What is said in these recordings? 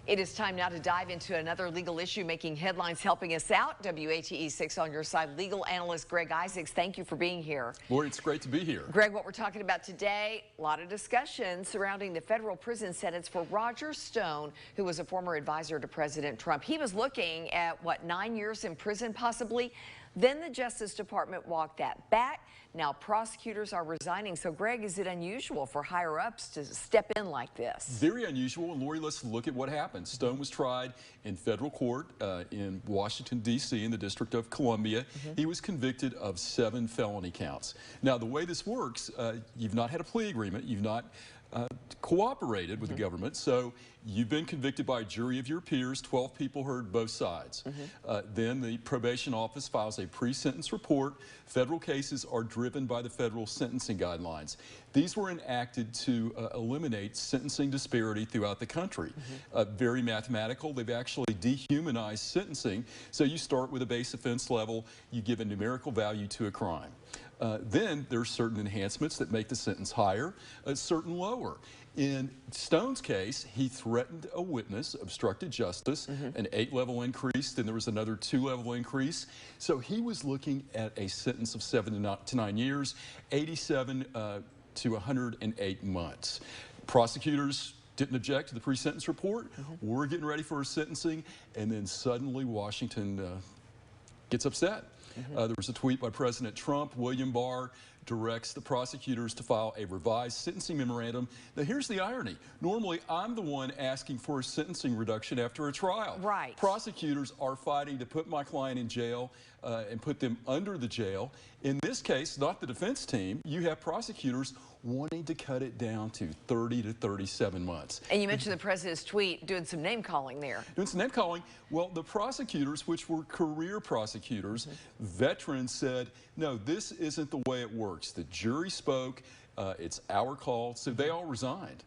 It is time now to dive into another legal issue making headlines. Helping us out, WATE 6 on your side legal analyst Greg Isaacs. Thank you for being here. Lori, it's great to be here. Greg, what we're talking about today, a lot of discussion surrounding the federal prison sentence for Roger Stone, who was a former advisor to President Trump. He was looking at, 9 years in prison possibly? Then the Justice Department walked that back. Now prosecutors are resigning. So, Greg, is it unusual for higher-ups to step in like this? Very unusual. And, Lori, let's look at what happened. Stone was tried in federal court in Washington, D.C., in the District of Columbia. He was convicted of 7 felony counts. Now, the way this works, you've not had a plea agreement. You've not cooperated with the government, so you've been convicted by a jury of your peers. 12 people heard both sides. Then the probation office files a pre-sentence report. Federal cases are driven by the federal sentencing guidelines. These were enacted to eliminate sentencing disparity throughout the country. Very mathematical. They've actually dehumanized sentencing. So you start with a base offense level, you give a numerical value to a crime. Then there are certain enhancements that make the sentence higher, certain lower. In Stone's case, he threatened a witness, obstructed justice, an 8-level increase, then there was another 2-level increase. So he was looking at a sentence of 7 to 9 years, 87 to 108 months. Prosecutors didn't object to the pre-sentence report. We're getting ready for a sentencing, and then suddenly Washington gets upset. There was a tweet by President Trump. William Barr directs the prosecutors to file a revised sentencing memorandum. Now, here's the irony. Normally, I'm the one asking for a sentencing reduction after a trial. Right. Prosecutors are fighting to put my client in jail and put them under the jail. In this case, not the defense team. You have prosecutors wanting to cut it down to 30 to 37 months. And you mentioned the president's tweet doing some name calling there. Doing some name calling. Well, the prosecutors, which were career prosecutors, veterans, said, no, this isn't the way it works. The jury spoke. It's our call. So they all resigned.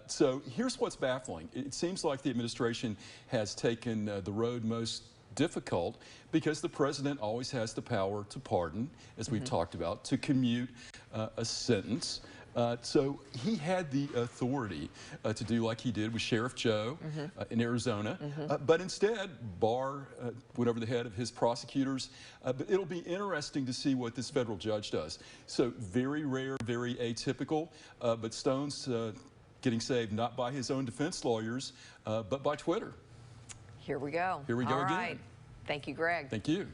So here's what's baffling. It seems like the administration has taken the road most difficult because the president always has the power to pardon, as we've talked about, to commute a sentence. So he had the authority to do like he did with Sheriff Joe in Arizona. But instead, Barr went over the head of his prosecutors. But it'll be interesting to see what this federal judge does. So very rare, very atypical. But Stone's getting saved not by his own defense lawyers, but by Twitter. Here we go. Here we go All again. right. Thank you, Greg. Thank you.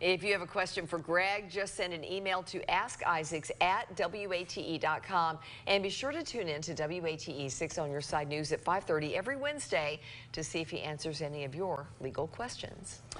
If you have a question for Greg, just send an email to askisaacs@wate.com. And be sure to tune in to WATE 6 on your side news at 5:30 every Wednesday to see if he answers any of your legal questions.